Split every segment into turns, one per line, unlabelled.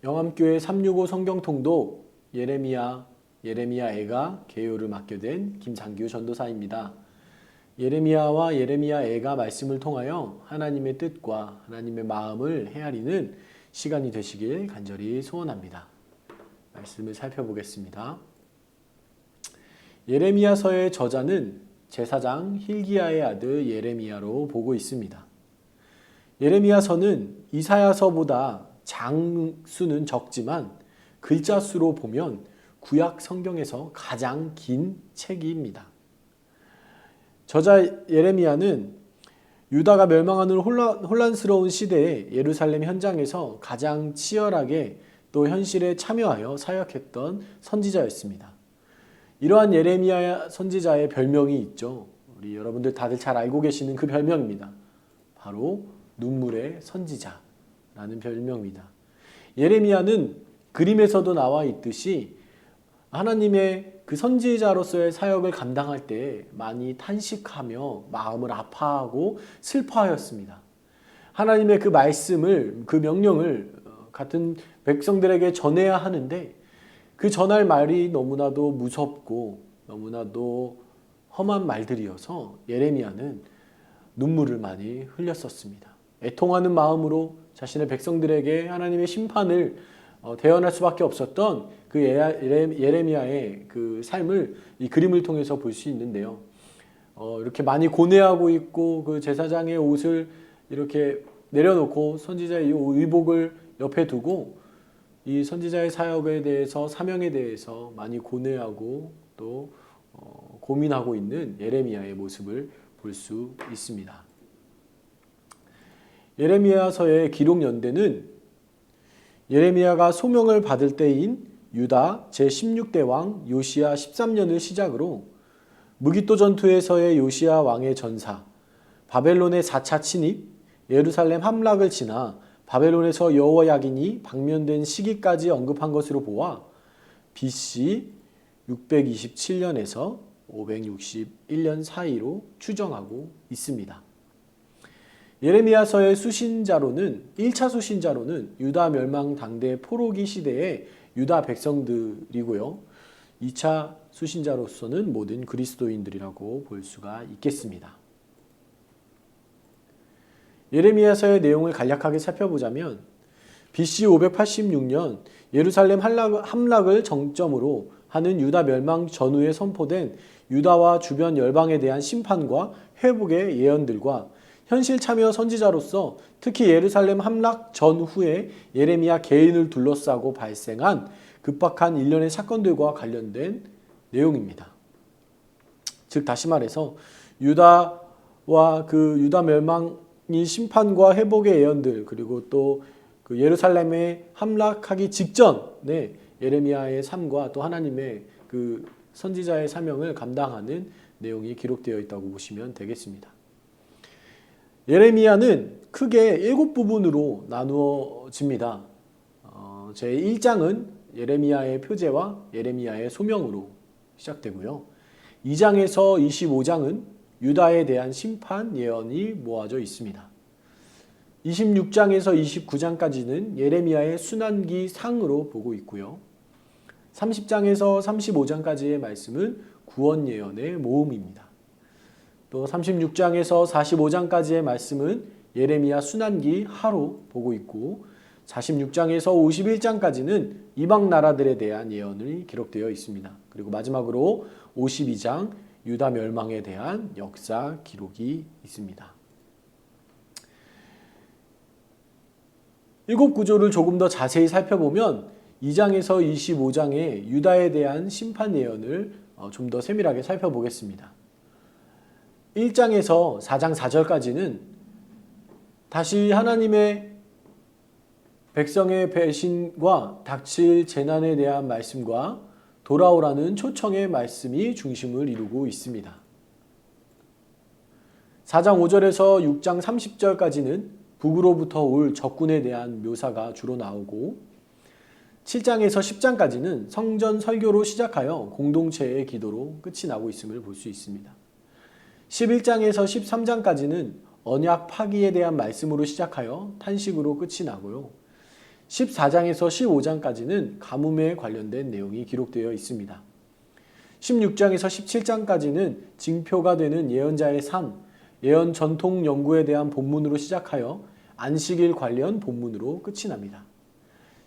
영암교회 365 성경통독 예레미야애가 개요를 맡게 된 김장규 전도사입니다. 예레미야와 예레미야애가 말씀을 통하여 하나님의 뜻과 하나님의 마음을 헤아리는 시간이 되시길 간절히 소원합니다. 말씀을 살펴보겠습니다. 예레미야서의 저자는 제사장 힐기야의 아들 예레미야로 보고 있습니다. 예레미야서는 이사야서보다 장수는 적지만 글자 수로 보면 구약 성경에서 가장 긴 책입니다. 저자 예레미야는 유다가 멸망하는 혼란스러운 시대에 예루살렘 현장에서 가장 치열하게 또 현실에 참여하여 사역했던 선지자였습니다. 이러한 예레미야 선지자의 별명이 있죠. 우리 여러분들 다들 잘 알고 계시는 그 별명입니다. 바로 눈물의 선지자라는 별명입니다. 예레미야는 그림에서도 나와 있듯이 하나님의 그 선지자로서의 사역을 감당할 때 많이 탄식하며 마음을 아파하고 슬퍼하였습니다. 하나님의 그 말씀을, 그 명령을 같은 백성들에게 전해야 하는데 그 전할 말이 너무나도 무섭고 너무나도 험한 말들이어서 예레미야는 눈물을 많이 흘렸었습니다. 애통하는 마음으로 자신의 백성들에게 하나님의 심판을 대언할 수밖에 없었던 그 예레미야의 그 삶을 이 그림을 통해서 볼 수 있는데요. 이렇게 많이 고뇌하고 있고 그 제사장의 옷을 이렇게 내려놓고 선지자의 의복을 옆에 두고 이 선지자의 사역에 대해서 사명에 대해서 많이 고뇌하고 또 고민하고 있는 예레미야의 모습을 볼 수 있습니다. 예레미야서의 기록 연대는 예레미야가 소명을 받을 때인 유다 제16대 왕 요시야 13년을 시작으로 무기또 전투에서의 요시야 왕의 전사, 바벨론의 4차 침입, 예루살렘 함락을 지나 바벨론에서 여호야긴이 방면된 시기까지 언급한 것으로 보아 BC 627년에서 561년 사이로 추정하고 있습니다. 예레미야서의 수신자로는 1차 수신자로는 유다 멸망 당대 포로기 시대의 유다 백성들이고요. 2차 수신자로서는 모든 그리스도인들이라고 볼 수가 있겠습니다. 예레미야서의 내용을 간략하게 살펴보자면 BC 586년 예루살렘 함락을 정점으로 하는 유다 멸망 전후에 선포된 유다와 주변 열방에 대한 심판과 회복의 예언들과 현실 참여 선지자로서 특히 예루살렘 함락 전후에 예레미야 개인을 둘러싸고 발생한 급박한 일련의 사건들과 관련된 내용입니다. 즉 다시 말해서 유다와 그 유다 멸망이 심판과 회복의 예언들 그리고 또 그 예루살렘에 함락하기 직전에 예레미야의 삶과 또 하나님의 그 선지자의 사명을 감당하는 내용이 기록되어 있다고 보시면 되겠습니다. 예레미야는 크게 7부분으로 나누어집니다. 제1장은 예레미야의 표제와 예레미야의 소명으로 시작되고요. 2장에서 25장은 유다에 대한 심판 예언이 모아져 있습니다. 26장에서 29장까지는 예레미야의 순환기 상으로 보고 있고요. 30장에서 35장까지의 말씀은 구원 예언의 모음입니다. 또 36장에서 45장까지의 말씀은 예레미야 순환기 하로 보고 있고 46장에서 51장까지는 이방 나라들에 대한 예언이 기록되어 있습니다. 그리고 마지막으로 52장 유다 멸망에 대한 역사 기록이 있습니다. 7구조를 조금 더 자세히 살펴보면 2장에서 25장의 유다에 대한 심판 예언을 좀 더 세밀하게 살펴보겠습니다. 1장에서 4장 4절까지는 다시 하나님의 백성의 배신과 닥칠 재난에 대한 말씀과 돌아오라는 초청의 말씀이 중심을 이루고 있습니다. 4장 5절에서 6장 30절까지는 북으로부터 올 적군에 대한 묘사가 주로 나오고 7장에서 10장까지는 성전 설교로 시작하여 공동체의 기도로 끝이 나고 있음을 볼 수 있습니다. 11장에서 13장까지는 언약 파기에 대한 말씀으로 시작하여 탄식으로 끝이 나고요. 14장에서 15장까지는 가뭄에 관련된 내용이 기록되어 있습니다. 16장에서 17장까지는 징표가 되는 예언자의 삶, 예언 전통 연구에 대한 본문으로 시작하여 안식일 관련 본문으로 끝이 납니다.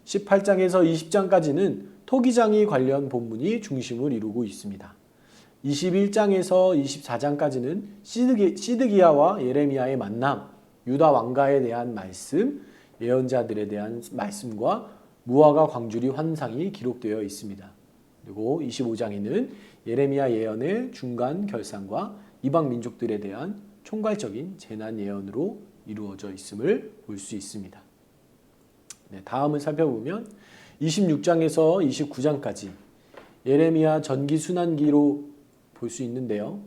18장에서 20장까지는 토기장이 관련 본문이 중심을 이루고 있습니다. 21장에서 24장까지는 시드기야와 예레미야의 만남, 유다 왕가에 대한 말씀, 예언자들에 대한 말씀과 무화과 광주리 환상이 기록되어 있습니다. 그리고 25장에는 예레미야 예언의 중간 결산과 이방 민족들에 대한 총괄적인 재난 예언으로 이루어져 있음을 볼 수 있습니다. 네, 다음을 살펴보면 26장에서 29장까지 예레미야 전기 순환기로 볼 수 있는데요.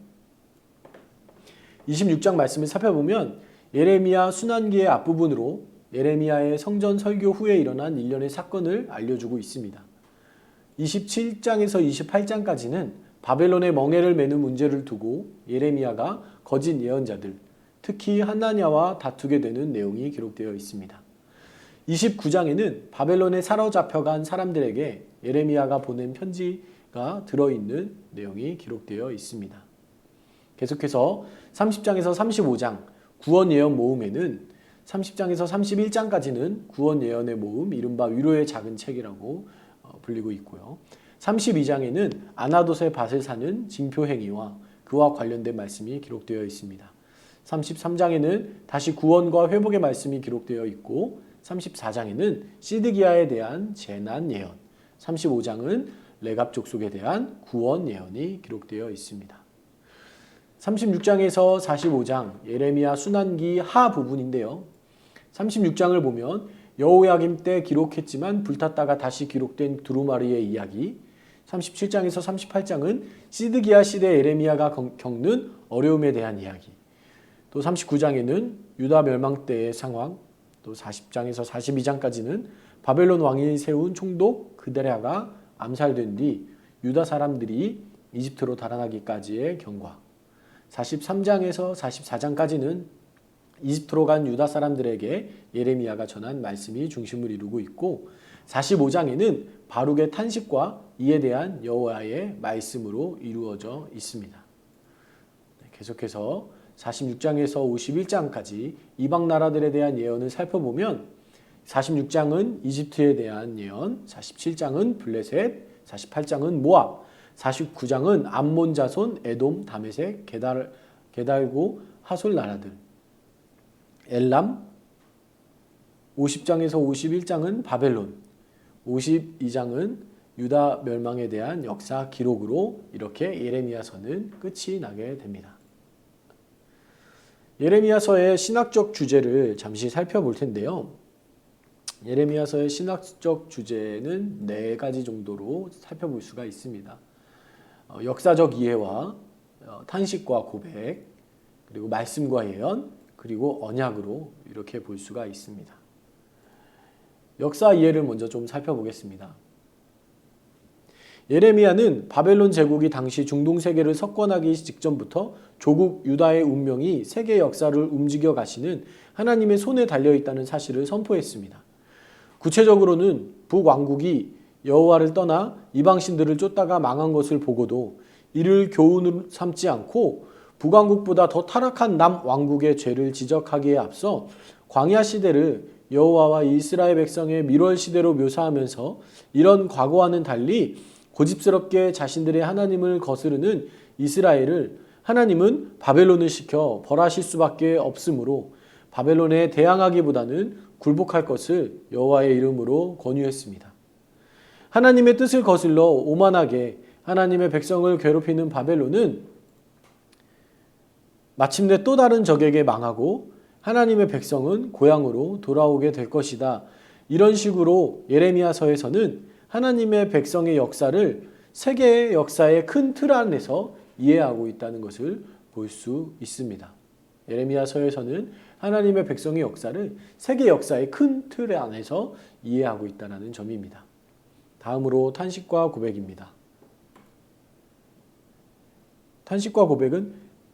26장 말씀을 살펴보면 예레미야 순환기의 앞부분으로 예레미야의 성전 설교 후에 일어난 일련의 사건을 알려주고 있습니다. 27장에서 28장까지는 바벨론의 멍에를 매는 문제를 두고 예레미야가 거짓 예언자들, 특히 하나냐와 다투게 되는 내용이 기록되어 있습니다. 29장에는 바벨론에 사로잡혀간 사람들에게 예레미야가 보낸 편지가 들어있는 내용이 기록되어 있습니다. 계속해서 30장에서 35장 구원 예언 모음에는 30장에서 31장까지는 구원 예언의 모음, 이른바 위로의 작은 책이라고 불리고 있고요. 32장에는 아나돗의 밭을 사는 징표 행위와 그와 관련된 말씀이 기록되어 있습니다. 33장에는 다시 구원과 회복의 말씀이 기록되어 있고 34장에는 시드기야에 대한 재난 예언, 35장은 레갑 족속에 대한 구원 예언이 기록되어 있습니다. 36장에서 45장 예레미야 순환기 하 부분인데요. 36장을 보면 여호야김 때 기록했지만 불탔다가 다시 기록된 두루마리의 이야기, 37장에서 38장은 시드기야 시대 예레미야가 겪는 어려움에 대한 이야기, 또 39장에는 유다 멸망 때의 상황, 또 40장에서 42장까지는 바벨론 왕이 세운 총독 그드랴가 암살된 뒤 유다 사람들이 이집트로 달아나기까지의 경과, 43장에서 44장까지는 이집트로 간 유다 사람들에게 예레미야가 전한 말씀이 중심을 이루고 있고 45장에는 바룩의 탄식과 이에 대한 여호와의 말씀으로 이루어져 있습니다. 계속해서 46장에서 51장까지 이방 나라들에 대한 예언을 살펴보면 46장은 이집트에 대한 예언, 47장은 블레셋, 48장은 모압, 49장은 암몬 자손, 에돔, 다메섹, 게달고 하솔 나라들, 엘람, 50장에서 51장은 바벨론, 52장은 유다 멸망에 대한 역사 기록으로 이렇게 예레미야서는 끝이 나게 됩니다. 예레미야서의 신학적 주제를 잠시 살펴볼 텐데요. 예레미야서의 신학적 주제는 4가지 정도로 살펴볼 수가 있습니다. 역사적 이해와 탄식과 고백, 그리고 말씀과 예언, 그리고 언약으로 이렇게 볼 수가 있습니다. 역사 이해를 먼저 좀 살펴보겠습니다. 예레미야는 바벨론 제국이 당시 중동 세계를 석권하기 직전부터 조국 유다의 운명이 세계 역사를 움직여 가시는 하나님의 손에 달려 있다는 사실을 선포했습니다. 구체적으로는 북왕국이 여호와를 떠나 이방신들을 쫓다가 망한 것을 보고도 이를 교훈으로 삼지 않고 북왕국보다 더 타락한 남왕국의 죄를 지적하기에 앞서 광야 시대를 여호와와 이스라엘 백성의 밀월 시대로 묘사하면서 이런 과거와는 달리 고집스럽게 자신들의 하나님을 거스르는 이스라엘을 하나님은 바벨론을 시켜 벌하실 수밖에 없으므로 바벨론에 대항하기보다는 굴복할 것을 여호와의 이름으로 권유했습니다. 하나님의 뜻을 거슬러 오만하게 하나님의 백성을 괴롭히는 바벨론은 마침내 또 다른 적에게 망하고 하나님의 백성은 고향으로 돌아오게 될 것이다. 이런 식으로 예레미야서에서는 하나님의 백성의 역사를 세계의 역사의 큰 틀 안에서 이해하고 있다는 것을 볼 수 있습니다. 예레미야서에서는 하나님의 백성의 역사를 세계 역사의 큰 틀 안에서 이해하고 있다는 점입니다. 다음으로 탄식과 고백입니다. 탄식과 고백은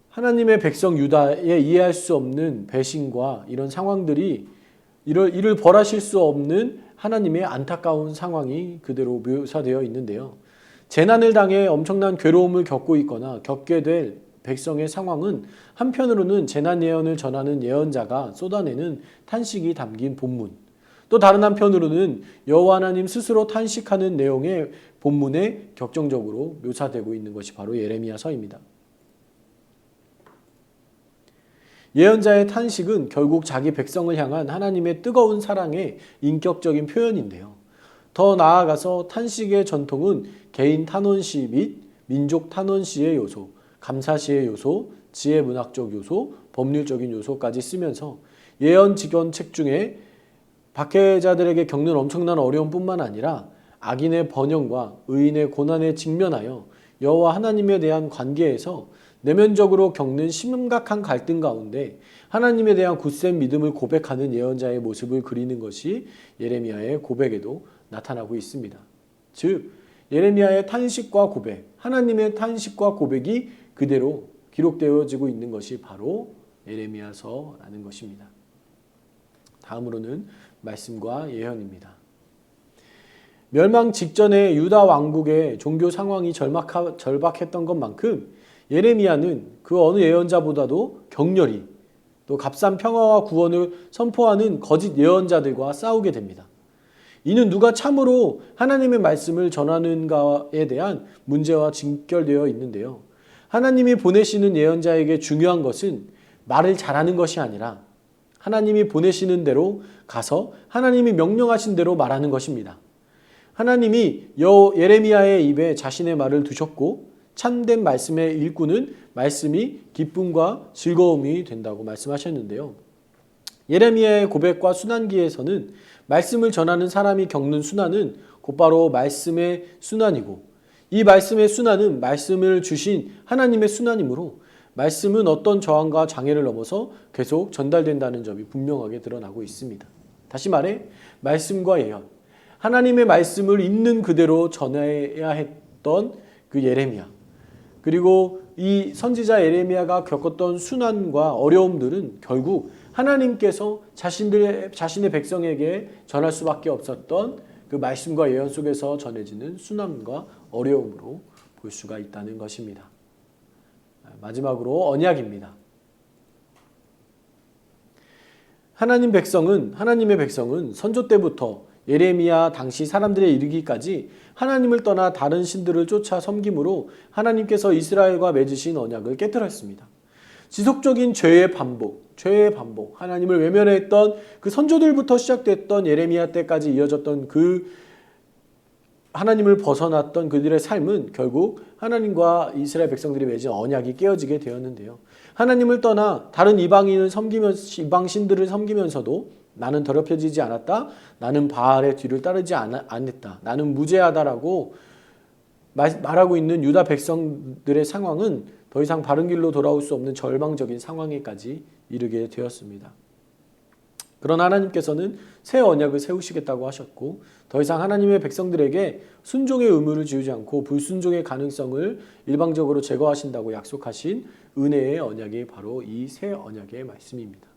하나님의 백성 유다에 이해할 수 없는 배신과 이런 상황들이 이를 벌하실 수 없는 하나님의 안타까운 상황이 그대로 묘사되어 있는데요. 재난을 당해 엄청난 괴로움을 겪고 있거나 겪게 될 백성의 상황은 한편으로는 재난 예언을 전하는 예언자가 쏟아내는 탄식이 담긴 본문, 또 다른 한편으로는 여호와 하나님 스스로 탄식하는 내용의 본문에 격정적으로 묘사되고 있는 것이 바로 예레미야서입니다. 예언자의 탄식은 결국 자기 백성을 향한 하나님의 뜨거운 사랑의 인격적인 표현인데요. 더 나아가서 탄식의 전통은 개인 탄원시 및 민족 탄원시의 요소, 감사시의 요소, 지혜 문학적 요소, 법률적인 요소까지 쓰면서 예언 직언 책 중에 박해자들에게 겪는 엄청난 어려움뿐만 아니라 악인의 번영과 의인의 고난에 직면하여 여호와 하나님에 대한 관계에서 내면적으로 겪는 심각한 갈등 가운데 하나님에 대한 굳센 믿음을 고백하는 예언자의 모습을 그리는 것이 예레미야의 고백에도 나타나고 있습니다. 즉 예레미야의 탄식과 고백, 하나님의 탄식과 고백이 그대로 기록되어지고 있는 것이 바로 예레미야서라는 것입니다. 다음으로는 말씀과 예언입니다. 멸망 직전에 유다 왕국의 종교 상황이 절박했던 것만큼 예레미야는 그 어느 예언자보다도 격렬히 또 값싼 평화와 구원을 선포하는 거짓 예언자들과 싸우게 됩니다. 이는 누가 참으로 하나님의 말씀을 전하는가에 대한 문제와 직결되어 있는데요. 하나님이 보내시는 예언자에게 중요한 것은 말을 잘하는 것이 아니라 하나님이 보내시는 대로 가서 하나님이 명령하신 대로 말하는 것입니다. 하나님이 예레미야의 입에 자신의 말을 두셨고 참된 말씀의 일꾼은 말씀이 기쁨과 즐거움이 된다고 말씀하셨는데요. 예레미야의 고백과 순환기에서는 말씀을 전하는 사람이 겪는 순환은 곧바로 말씀의 순환이고 이 말씀의 순환은 말씀을 주신 하나님의 순환이므로 말씀은 어떤 저항과 장애를 넘어서 계속 전달된다는 점이 분명하게 드러나고 있습니다. 다시 말해 말씀과 예언, 하나님의 말씀을 있는 그대로 전해야 했던 그 예레미야, 그리고 이 선지자 예레미야가 겪었던 순환과 어려움들은 결국 하나님께서 자신의 백성에게 전할 수밖에 없었던 그 말씀과 예언 속에서 전해지는 순환과 어려움으로 볼 수가 있다는 것입니다. 마지막으로 언약입니다. 하나님의 백성은 선조 때부터 예레미야 당시 사람들에 이르기까지 하나님을 떠나 다른 신들을 쫓아 섬김으로 하나님께서 이스라엘과 맺으신 언약을 깨뜨렸습니다. 지속적인 죄의 반복, 하나님을 외면했던 그 선조들부터 시작됐던 예레미야 때까지 이어졌던 그 하나님을 벗어났던 그들의 삶은 결국 하나님과 이스라엘 백성들이 맺은 언약이 깨어지게 되었는데요. 하나님을 떠나 다른 이방 신들을 섬기면서도 나는 더럽혀지지 않았다. 나는 바알의 뒤를 따르지 않았다. 나는 무죄하다라고 말하고 있는 유다 백성들의 상황은 더 이상 바른 길로 돌아올 수 없는 절망적인 상황에까지 이르게 되었습니다. 그러나 하나님께서는 새 언약을 세우시겠다고 하셨고 더 이상 하나님의 백성들에게 순종의 의무를 지우지 않고 불순종의 가능성을 일방적으로 제거하신다고 약속하신 은혜의 언약이 바로 이 새 언약의 말씀입니다.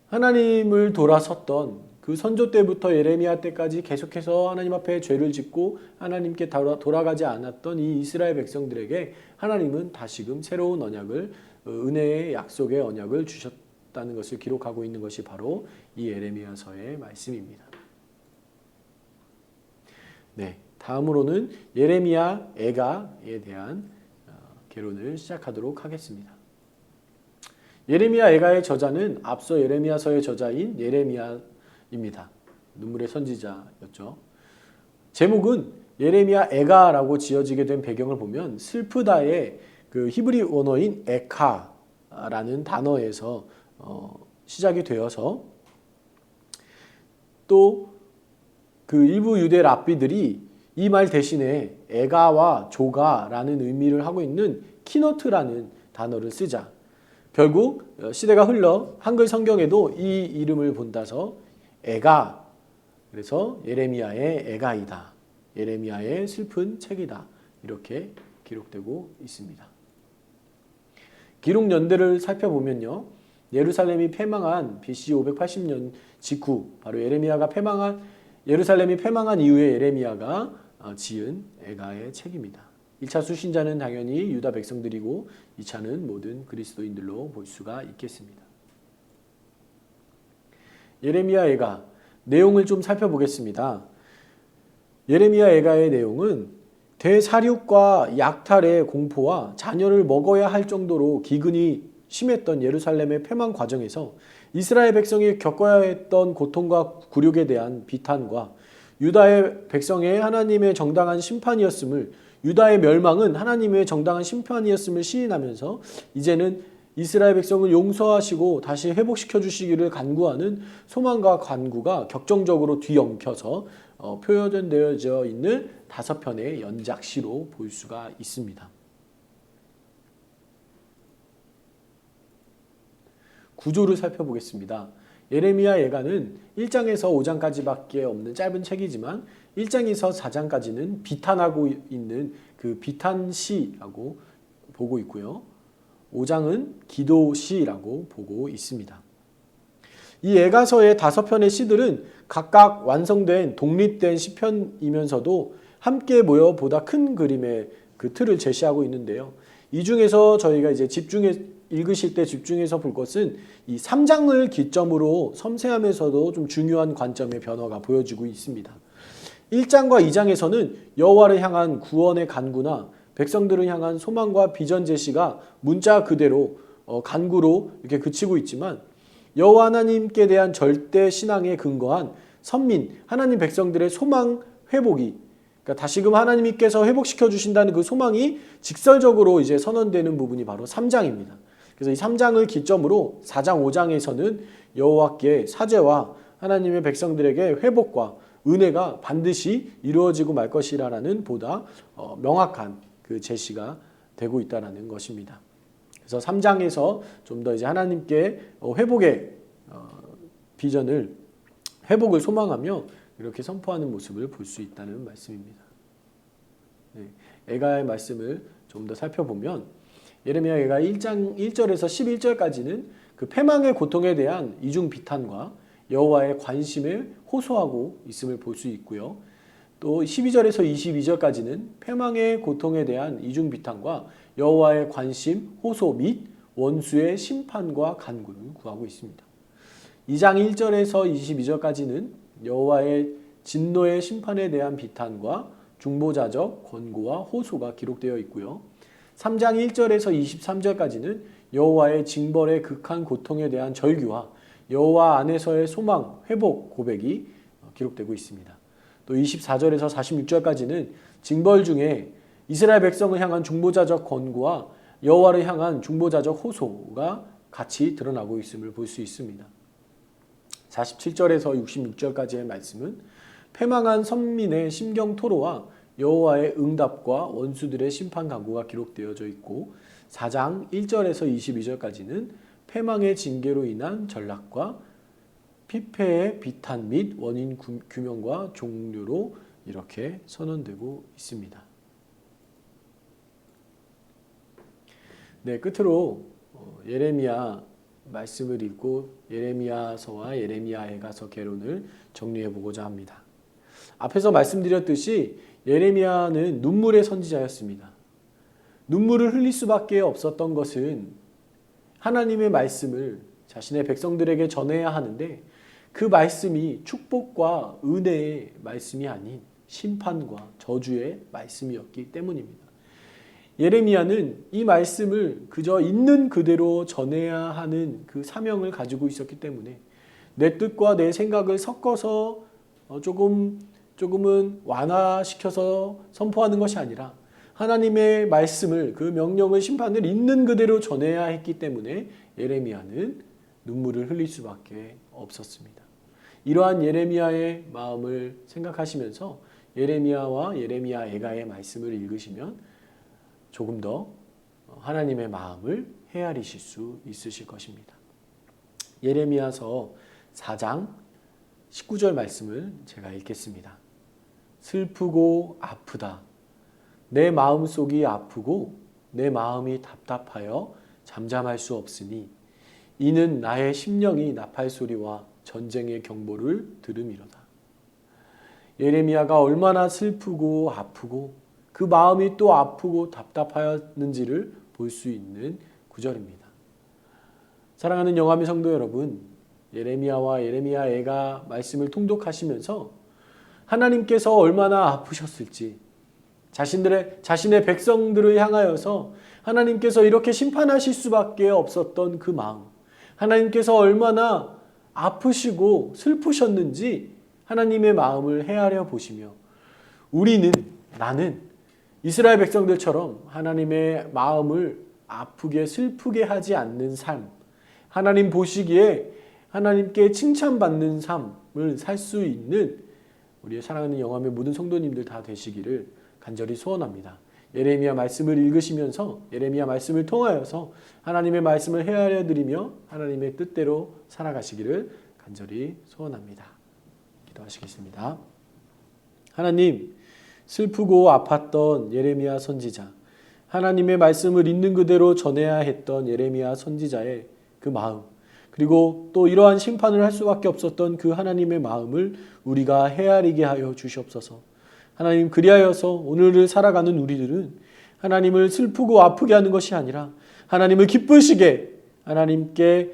하나님을 돌아섰던 그 선조 때부터 예레미야 때까지 계속해서 하나님 앞에 죄를 짓고 하나님께 돌아가지 않았던 이 이스라엘 백성들에게 하나님은 다시금 새로운 언약을, 은혜의 약속의 언약을 주셨다는 것을 기록하고 있는 것이 바로 이 예레미야서의 말씀입니다. 네, 다음으로는 예레미야 애가에 대한 개론을 시작하도록 하겠습니다. 예레미야 애가의 저자는 앞서 예레미야서의 저자인 예레미야입니다. 눈물의 선지자였죠. 제목은 예레미야 애가라고 지어지게 된 배경을 보면 슬프다의 그 히브리 원어인 에카라는 단어에서 시작이 되어서 또 그 일부 유대 랍비들이 이 말 대신에 애가와 조가라는 의미를 하고 있는 키노트라는 단어를 쓰자 결국 시대가 흘러 한글 성경에도 이 이름을 본다서 애가, 그래서 예레미야의 애가이다, 예레미야의 슬픈 책이다 이렇게 기록되고 있습니다. 기록 연대를 살펴보면요, 예루살렘이 패망한 BC 580년 직후, 바로 예루살렘이 패망한 이후에 예레미야가 지은 애가의 책입니다. 1차 수신자는 당연히 유다 백성들이고 2차는 모든 그리스도인들로 볼 수가 있겠습니다. 예레미야 애가 내용을 좀 살펴보겠습니다. 예레미야 애가의 내용은 대사륙과 약탈의 공포와 자녀를 먹어야 할 정도로 기근이 심했던 예루살렘의 패망 과정에서 이스라엘 백성이 겪어야 했던 고통과 굴욕에 대한 비탄과 유다의 백성의 하나님의 정당한 심판이었음을, 유다의 멸망은 하나님의 정당한 심판이었음을 시인하면서 이제는 이스라엘 백성을 용서하시고 다시 회복시켜 주시기를 간구하는 소망과 간구가 격정적으로 뒤엉켜서 표현되어져 있는 5편의 연작시로 볼 수가 있습니다. 구조를 살펴보겠습니다. 예레미야 예가는 1장에서 5장까지밖에 없는 짧은 책이지만 1장에서 4장까지는 비탄하고 있는 그 비탄시라고 보고 있고요. 5장은 기도시라고 보고 있습니다. 이 예가서의 5편의 시들은 각각 완성된 독립된 시편이면서도 함께 모여 보다 큰 그림의 그 틀을 제시하고 있는데요. 이 중에서 저희가 이제 읽으실 때 집중해서 볼 것은 이 3장을 기점으로 섬세하면서도 좀 중요한 관점의 변화가 보여지고 있습니다. 1장과 2장에서는 여호와를 향한 구원의 간구나 백성들을 향한 소망과 비전 제시가 문자 그대로 간구로 이렇게 그치고 있지만 여호와 하나님께 대한 절대 신앙에 근거한 선민, 하나님 백성들의 소망 회복이, 그러니까 다시금 하나님께서 회복시켜 주신다는 그 소망이 직설적으로 이제 선언되는 부분이 바로 3장입니다. 그래서 이 3장을 기점으로 4장, 5장에서는 여호와께 사죄와 하나님의 백성들에게 회복과 은혜가 반드시 이루어지고 말 것이라는 보다 명확한 그 제시가 되고 있다는 것입니다. 그래서 3장에서 좀 더 이제 하나님께 회복의 비전을, 회복을 소망하며 이렇게 선포하는 모습을 볼 수 있다는 말씀입니다. 네, 애가의 말씀을 좀 더 살펴보면 예레미야 애가 1장 1절에서 11절까지는 그 패망의 고통에 대한 이중 비탄과 여호와의 관심을 호소하고 있음을 볼 수 있고요. 또 12절에서 22절까지는 패망의 고통에 대한 이중 비탄과 여호와의 관심, 호소 및 원수의 심판과 간구를 구하고 있습니다. 2장 1절에서 22절까지는 여호와의 진노의 심판에 대한 비탄과 중보자적 권고와 호소가 기록되어 있고요. 3장 1절에서 23절까지는 여호와의 징벌의 극한 고통에 대한 절규와 여호와 안에서의 소망, 회복, 고백이 기록되고 있습니다. 또 24절에서 46절까지는 징벌 중에 이스라엘 백성을 향한 중보자적 권고와 여호와를 향한 중보자적 호소가 같이 드러나고 있음을 볼 수 있습니다. 47절에서 66절까지의 말씀은 패망한 선민의 심경 토로와 여호와의 응답과 원수들의 심판 강구가 기록되어져 있고 4장 1절에서 22절까지는 패망의 징계로 인한 전락과 피폐의 비탄 및 원인 규명과 종료로 이렇게 선언되고 있습니다. 네, 끝으로 예레미야 말씀을 읽고 예레미야서와 예레미야 애가서 개론을 정리해 보고자 합니다. 앞에서 말씀드렸듯이 예레미야는 눈물의 선지자였습니다. 눈물을 흘릴 수밖에 없었던 것은 하나님의 말씀을 자신의 백성들에게 전해야 하는데 그 말씀이 축복과 은혜의 말씀이 아닌 심판과 저주의 말씀이었기 때문입니다. 예레미야는 이 말씀을 그저 있는 그대로 전해야 하는 그 사명을 가지고 있었기 때문에 내 뜻과 내 생각을 섞어서 조금은 완화시켜서 선포하는 것이 아니라 하나님의 말씀을, 그 명령을, 심판을 있는 그대로 전해야 했기 때문에 예레미야는 눈물을 흘릴 수밖에 없었습니다. 이러한 예레미야의 마음을 생각하시면서 예레미야와 예레미야 애가의 말씀을 읽으시면 조금 더 하나님의 마음을 헤아리실 수 있으실 것입니다. 예레미야서 4장 19절 말씀을 제가 읽겠습니다. 슬프고 아프다. 내 마음속이 아프고 내 마음이 답답하여 잠잠할 수 없으니 이는 나의 심령이 나팔 소리와 전쟁의 경보를 들음이로다. 예레미야가 얼마나 슬프고 아프고 그 마음이 또 아프고 답답하였는지를 볼 수 있는 구절입니다. 사랑하는 영화미 성도 여러분, 예레미야와 예레미야 애가 말씀을 통독하시면서 하나님께서 얼마나 아프셨을지, 자신의 백성들을 향하여서 하나님께서 이렇게 심판하실 수밖에 없었던 그 마음, 하나님께서 얼마나 아프시고 슬프셨는지 하나님의 마음을 헤아려 보시며, 나는 이스라엘 백성들처럼 하나님의 마음을 아프게 슬프게 하지 않는 삶, 하나님 보시기에 하나님께 칭찬받는 삶을 살 수 있는 우리의 사랑하는 영암의 모든 성도님들 다 되시기를 간절히 소원합니다. 예레미야 말씀을 읽으시면서 예레미야 말씀을 통하여서 하나님의 말씀을 헤아려 드리며 하나님의 뜻대로 살아가시기를 간절히 소원합니다. 기도하시겠습니다. 하나님, 슬프고 아팠던 예레미야 선지자, 하나님의 말씀을 있는 그대로 전해야 했던 예레미야 선지자의 그 마음, 그리고 또 이러한 심판을 할 수밖에 없었던 그 하나님의 마음을 우리가 헤아리게 하여 주시옵소서. 하나님, 그리하여서 오늘을 살아가는 우리들은 하나님을 슬프고 아프게 하는 것이 아니라 하나님을 기쁘시게 하나님께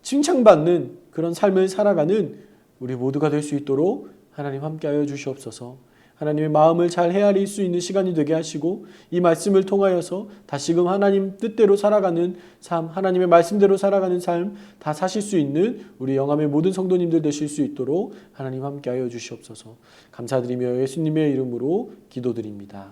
칭찬받는 그런 삶을 살아가는 우리 모두가 될 수 있도록 하나님 함께하여 주시옵소서. 하나님의 마음을 잘 헤아릴 수 있는 시간이 되게 하시고 이 말씀을 통하여서 다시금 하나님 뜻대로 살아가는 삶, 하나님의 말씀대로 살아가는 삶 다 사실 수 있는 우리 영암의 모든 성도님들 되실 수 있도록 하나님 함께하여 주시옵소서. 감사드리며 예수님의 이름으로 기도드립니다.